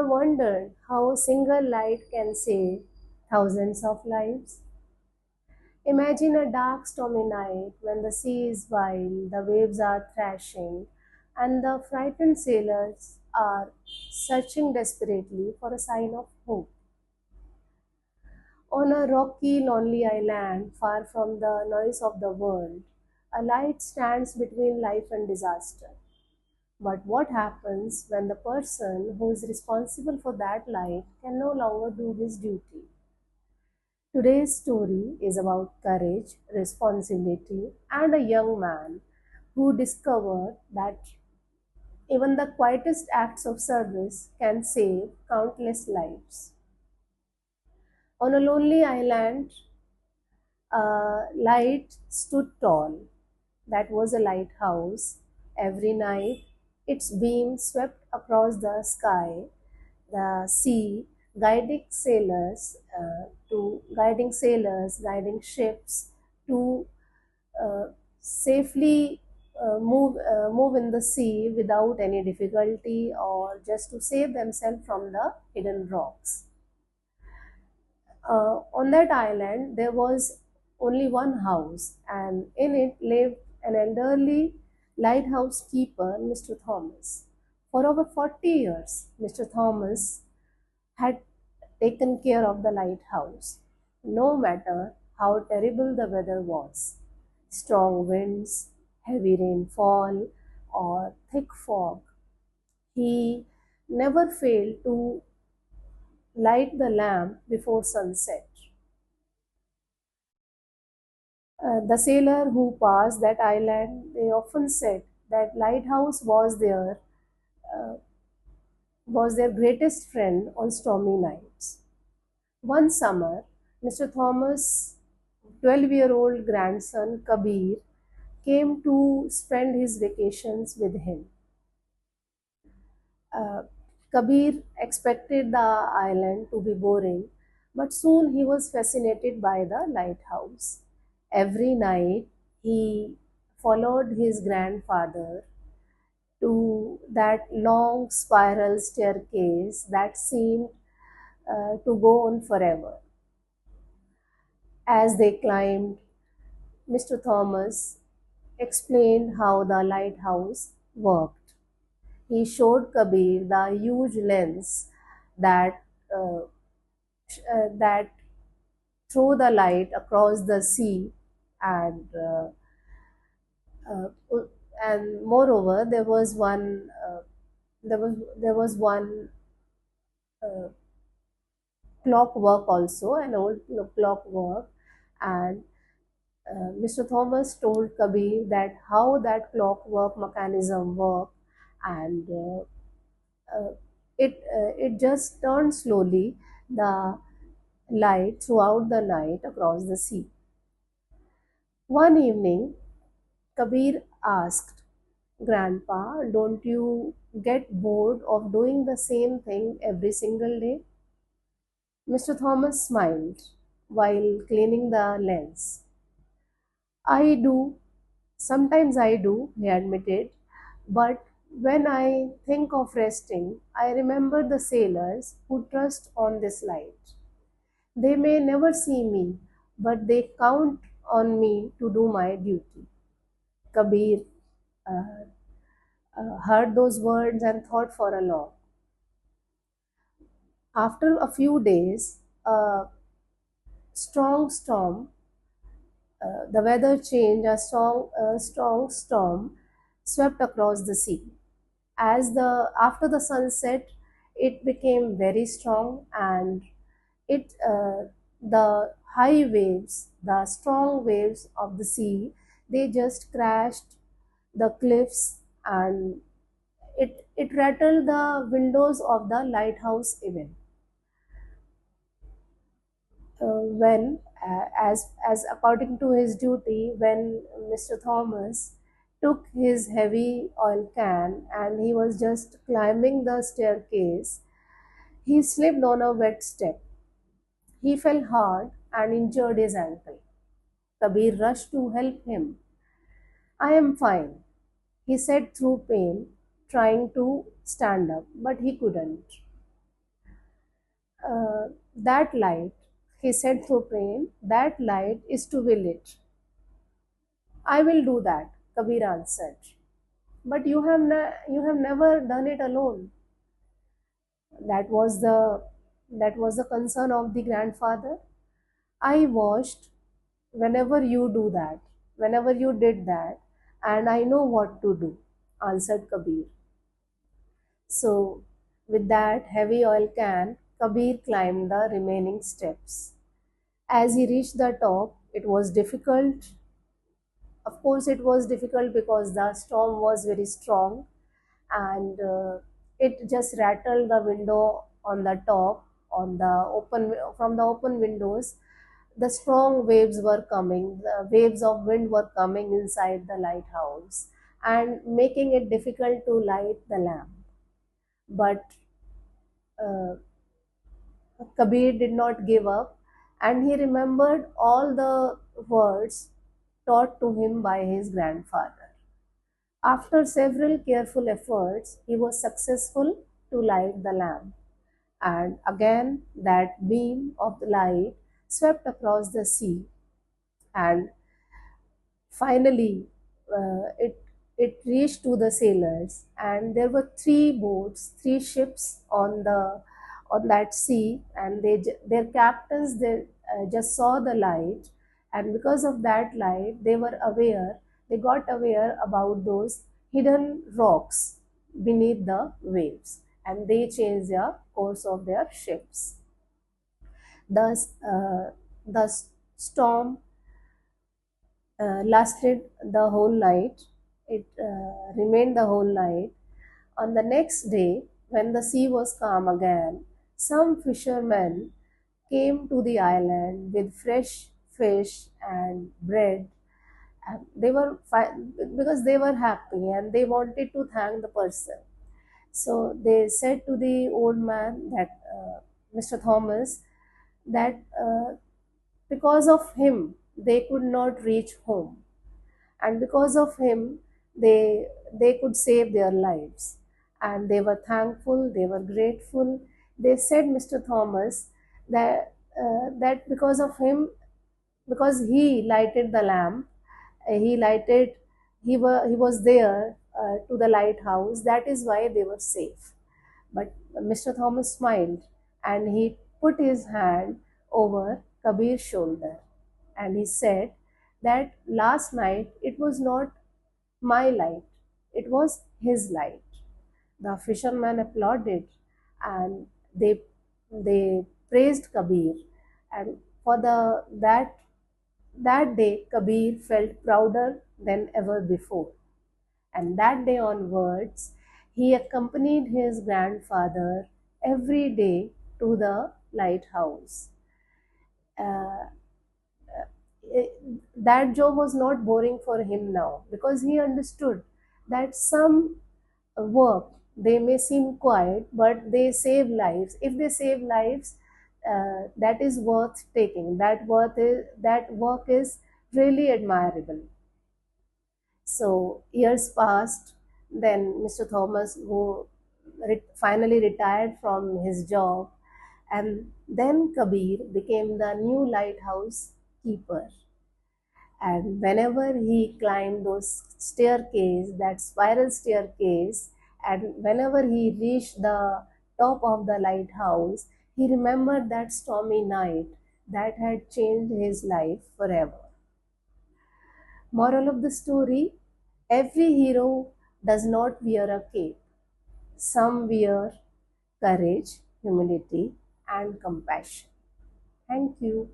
ever wondered how a single light can save thousands of lives? Imagine a dark, stormy night when the sea is wild, the waves are thrashing, and the frightened sailors are searching desperately for a sign of hope. On a rocky, lonely island, far from the noise of the world, a light stands between life and disaster. But what happens when the person who is responsible for that light can no longer do his duty? Today's story is about courage, responsibility, and a young man who discovered that even the quietest acts of service can save countless lives. On a lonely island, a light stood tall. That was a lighthouse. Every night, its beams swept across the sky, the sea, guiding sailors, guiding ships to uh, safely move in the sea without any difficulty, or just to save themselves from the hidden rocks. On that island, there was only one house, and in it lived an elderly lighthouse keeper, Mr. Thomas. For over 40 years, Mr. Thomas had taken care of the lighthouse, no matter how terrible the weather was. Strong winds, heavy rainfall, or thick fog. He never failed to light the lamp before sunset. The sailor who passed that island, they often said that lighthouse uh, was their greatest friend on stormy nights. One summer, Mr. Thomas' 12-year-old grandson Kabir came to spend his vacations with him. Uh, Kabir expected the island to be boring, but soon he was fascinated by the lighthouse. Every night he followed his grandfather to that long spiral staircase that seemed to go on forever. As they climbed, Mr. Thomas explained how the lighthouse worked. He showed Kabir the huge lens that uh, that throw the light across the sea, and uh, and moreover there was one uh, clockwork also, an old clockwork, and Mr. Thomas told Kabir that how that clockwork mechanism worked, and uh, it just turned slowly the light throughout the night across the sea. One evening, Kabir asked, "Grandpa, don't you get bored of doing the same thing every single day?" Mr. Thomas smiled while cleaning the lens. "I do. Sometimes I do," he admitted. "But when I think of resting, I remember the sailors who trust on this light. They may never see me, but they count on me to do my duty." Kabir uh, heard those words and thought for a long. After a few days, a strong storm, the weather changed, a strong storm swept across the sea. After the sunset, it became very strong, and it the high waves, the strong waves of the sea, they just crashed the cliffs, and it rattled the windows of the lighthouse even. When as according to his duty, when Mr. Thomas took his heavy oil can and he was just climbing the staircase, he slipped on a wet step. He fell hard and injured his ankle. Kabir rushed to help him. "I am fine," he said through pain, trying to stand up, but he couldn't. That light, he said through pain, that light is to will it. I will do that, Kabir answered. But you have never done it alone. That was the concern of the grandfather. I watched whenever you do that, whenever you did that, and I know what to do, answered Kabir. So, with that heavy oil can, Kabir climbed the remaining steps. As he reached the top, it was difficult. Of course, it was difficult because the storm was very strong, and it just rattled the window on the top, on the open from the open windows. The strong waves were coming, the waves of wind were coming inside the lighthouse and making it difficult to light the lamp. But uh, Kabir did not give up, and he remembered all the words taught to him by his grandfather. After several careful efforts, he was successful to light the lamp, and again that beam of light swept across the sea, and finally it reached to the sailors, and there were three boats, three ships on that sea, and their captains, they just saw the light, and because of that light they got aware about those hidden rocks beneath the waves, and they changed the course of their ships. Thus, the storm lasted the whole night. It remained the whole night. On the next day, when the sea was calm again, some fishermen came to the island with fresh fish and bread. And they were because they were happy and they wanted to thank the person. So they said to the old man, that Mr. Thomas, that because of him they could not reach home, and because of him they could save their lives, and they were thankful, they were grateful. They said, Mr. Thomas, that because of him, because he lighted the lamp, he lighted he was there to the lighthouse, that is why they were safe. But Mr. Thomas smiled, and he put his hand over Kabir's shoulder, and he said that last night it was not my light, it was his light. The fishermen applauded, and they praised Kabir, and for that day Kabir felt prouder than ever before. And that day onwards, he accompanied his grandfather every day to the lighthouse. Uh, that job was not boring for him now, because he understood that some work, they may seem quiet, but they save lives. If they save lives, that is worth taking. That work is really admirable. So years passed. Then Mr. Thomas, who finally retired from his job, and then Kabir became the new lighthouse keeper. And whenever he climbed those staircase, that spiral staircase, and whenever he reached the top of the lighthouse, he remembered that stormy night that had changed his life forever. Moral of the story: every hero does not wear a cape. Some wear courage, humility, and compassion. Thank you.